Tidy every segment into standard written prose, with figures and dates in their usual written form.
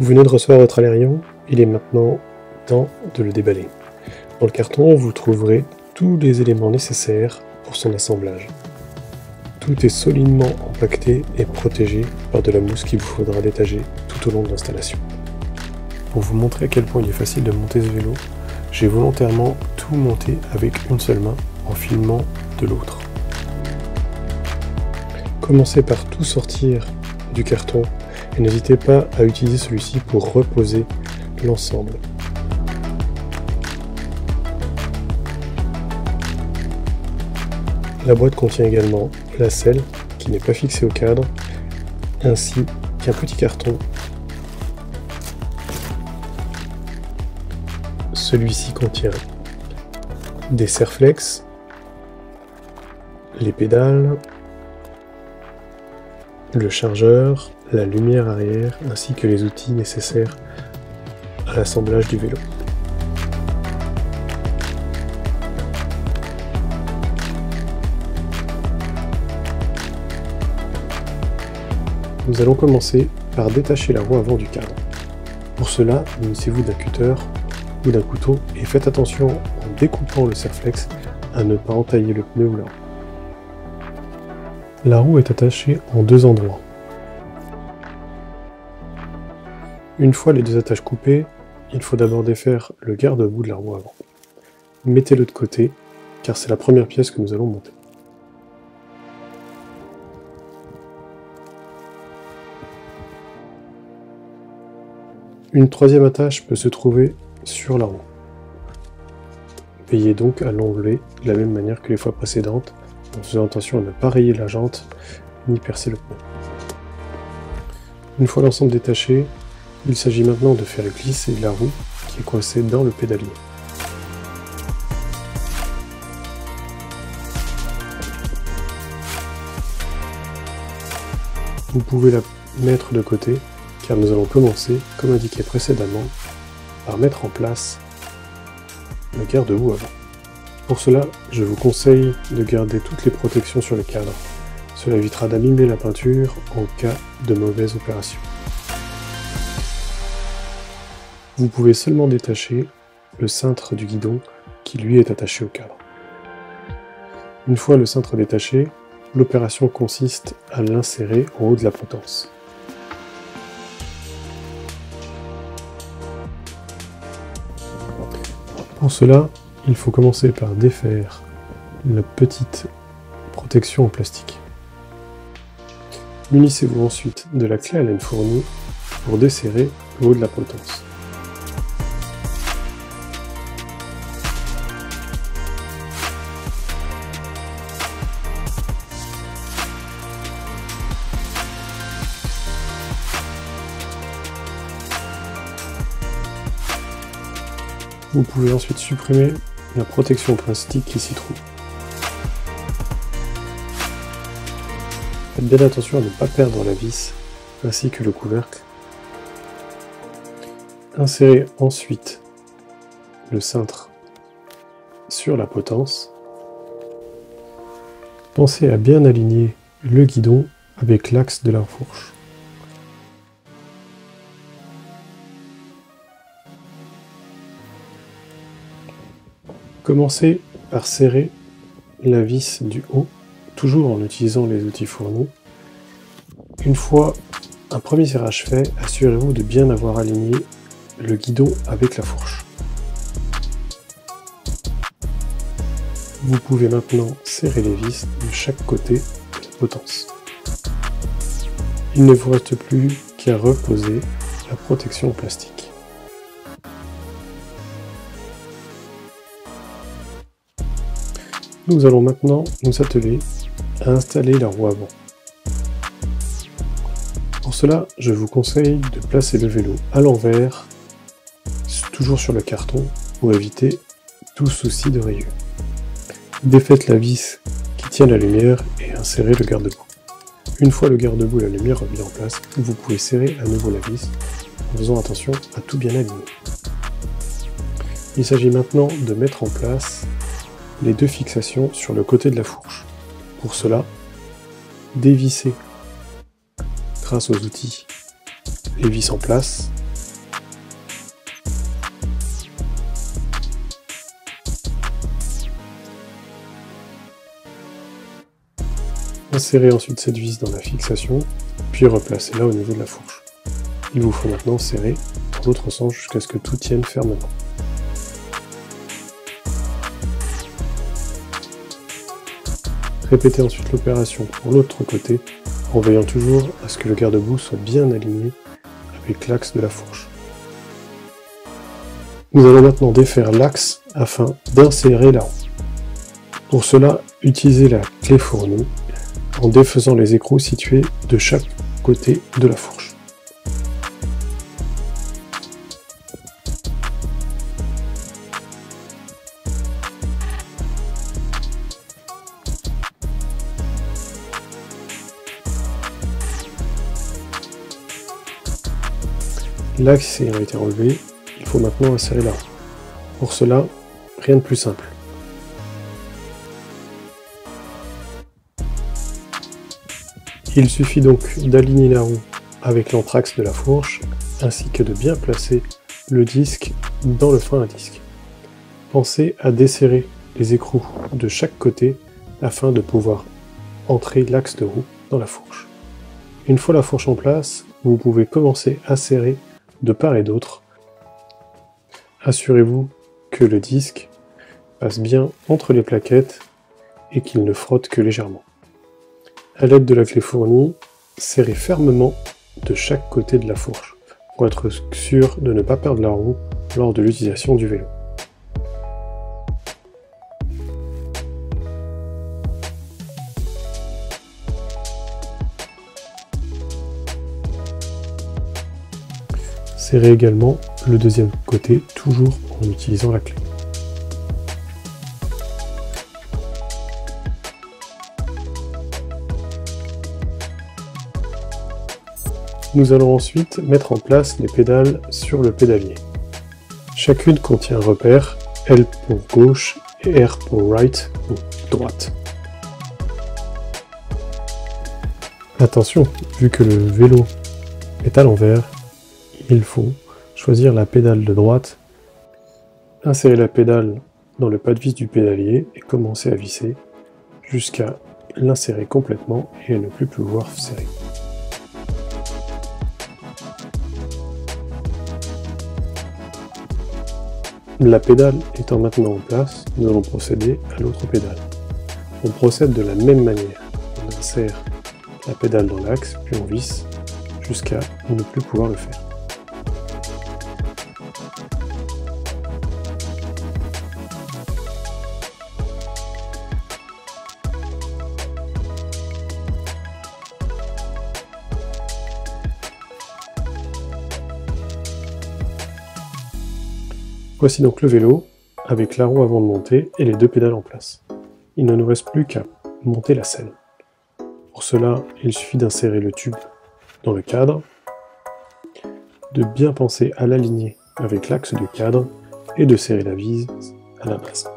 Vous venez de recevoir votre Alérion, il est maintenant temps de le déballer. Dans le carton, vous trouverez tous les éléments nécessaires pour son assemblage. Tout est solidement empaqueté et protégé par de la mousse qu'il vous faudra détacher tout au long de l'installation. Pour vous montrer à quel point il est facile de monter ce vélo, j'ai volontairement tout monté avec une seule main en filmant de l'autre. Commencez par tout sortir du carton et n'hésitez pas à utiliser celui-ci pour reposer l'ensemble. La boîte contient également la selle qui n'est pas fixée au cadre, ainsi qu'un petit carton. Celui-ci contient des serre-flex, les pédales, le chargeur, la lumière arrière, ainsi que les outils nécessaires à l'assemblage du vélo. Nous allons commencer par détacher la roue avant du cadre. Pour cela, munissez-vous d'un cutter ou d'un couteau et faites attention en découpant le serre-flex à ne pas entailler le pneu ou la roue. La roue est attachée en deux endroits. Une fois les deux attaches coupées, il faut d'abord défaire le garde-boue de la roue avant. Mettez-le de côté, car c'est la première pièce que nous allons monter. Une troisième attache peut se trouver sur la roue. Veillez donc à l'enlever de la même manière que les fois précédentes, en faisant attention à ne pas rayer la jante ni percer le pneu. Une fois l'ensemble détaché, il s'agit maintenant de faire glisser la roue qui est coincée dans le pédalier. Vous pouvez la mettre de côté car nous allons commencer, comme indiqué précédemment, par mettre en place le garde-boue avant. Pour cela, je vous conseille de garder toutes les protections sur le cadre. Cela évitera d'abîmer la peinture en cas de mauvaise opération. Vous pouvez seulement détacher le cintre du guidon qui lui est attaché au cadre. Une fois le cintre détaché, l'opération consiste à l'insérer en haut de la potence. Pour cela, il faut commencer par défaire la petite protection en plastique. Munissez-vous ensuite de la clé à laine fournie pour desserrer le haut de la potence. Vous pouvez ensuite supprimer la protection plastique qui s'y trouve. Faites bien attention à ne pas perdre la vis ainsi que le couvercle. Insérez ensuite le cintre sur la potence. Pensez à bien aligner le guidon avec l'axe de la fourche. Commencez par serrer la vis du haut, toujours en utilisant les outils fournis. Une fois un premier serrage fait, assurez-vous de bien avoir aligné le guidon avec la fourche. Vous pouvez maintenant serrer les vis de chaque côté de la potence. Il ne vous reste plus qu'à reposer la protection en plastique. Nous allons maintenant nous atteler à installer la roue avant. Pour cela, je vous conseille de placer le vélo à l'envers, toujours sur le carton, pour éviter tout souci de rayures. Défaites la vis qui tient la lumière et insérez le garde-boue. Une fois le garde-boue et la lumière remis en place, vous pouvez serrer à nouveau la vis en faisant attention à tout bien aligner. Il s'agit maintenant de mettre en place les deux fixations sur le côté de la fourche. Pour cela, dévissez grâce aux outils les vis en place Insérez ensuite cette vis dans la fixation, puis replacez-la au niveau de la fourche. Il vous faut maintenant serrer dans l'autre sens jusqu'à ce que tout tienne fermement. Répétez ensuite l'opération pour l'autre côté, en veillant toujours à ce que le garde-boue soit bien aligné avec l'axe de la fourche. Nous allons maintenant défaire l'axe afin d'insérer la roue. Pour cela, utilisez la clé fournie en défaisant les écrous situés de chaque côté de la fourche. L'axe ayant été enlevé, il faut maintenant insérer la roue. Pour cela, rien de plus simple. Il suffit donc d'aligner la roue avec l'entraxe de la fourche, ainsi que de bien placer le disque dans le frein à disque. Pensez à desserrer les écrous de chaque côté afin de pouvoir entrer l'axe de roue dans la fourche. Une fois la fourche en place, vous pouvez commencer à serrer de part et d'autre. Assurez-vous que le disque passe bien entre les plaquettes et qu'il ne frotte que légèrement. À l'aide de la clé fournie, serrez fermement de chaque côté de la fourche pour être sûr de ne pas perdre la roue lors de l'utilisation du vélo. Serrez également le deuxième côté, toujours en utilisant la clé. Nous allons ensuite mettre en place les pédales sur le pédalier. Chacune contient un repère, L pour gauche et R pour right ou droite. Attention, vu que le vélo est à l'envers, il faut choisir la pédale de droite, insérer la pédale dans le pas de vis du pédalier et commencer à visser jusqu'à l'insérer complètement et à ne plus pouvoir serrer. La pédale étant maintenant en place, nous allons procéder à l'autre pédale. On procède de la même manière. On insère la pédale dans l'axe, puis on visse jusqu'à ne plus pouvoir le faire. Voici donc le vélo, avec la roue avant de monter et les deux pédales en place. Il ne nous reste plus qu'à monter la selle. Pour cela, il suffit d'insérer le tube dans le cadre, de bien penser à l'aligner avec l'axe du cadre et de serrer la vis à la base.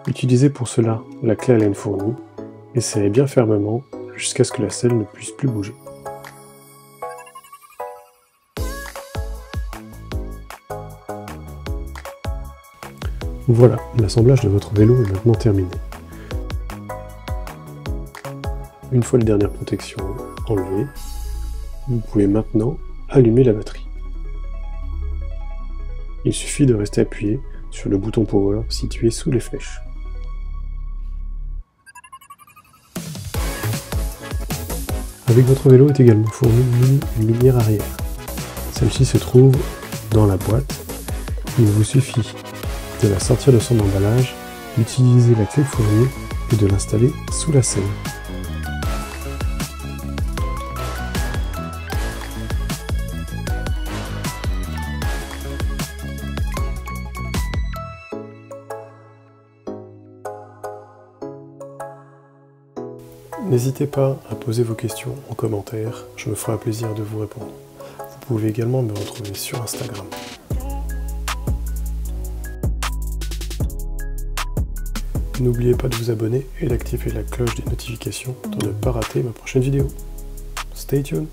Utilisez pour cela la clé à laine fournie et serrez bien fermement jusqu'à ce que la selle ne puisse plus bouger. Voilà, l'assemblage de votre vélo est maintenant terminé. Une fois les dernières protections enlevées, vous pouvez maintenant allumer la batterie. Il suffit de rester appuyé sur le bouton Power situé sous les flèches. Avec votre vélo est également fournie une lumière arrière. Celle-ci se trouve dans la boîte. Il vous suffit de la sortir de son emballage, d'utiliser la clé fournie et de l'installer sous la selle. N'hésitez pas à poser vos questions en commentaire, je me ferai un plaisir de vous répondre. Vous pouvez également me retrouver sur Instagram. N'oubliez pas de vous abonner et d'activer la cloche des notifications pour ne pas rater ma prochaine vidéo. Stay tuned!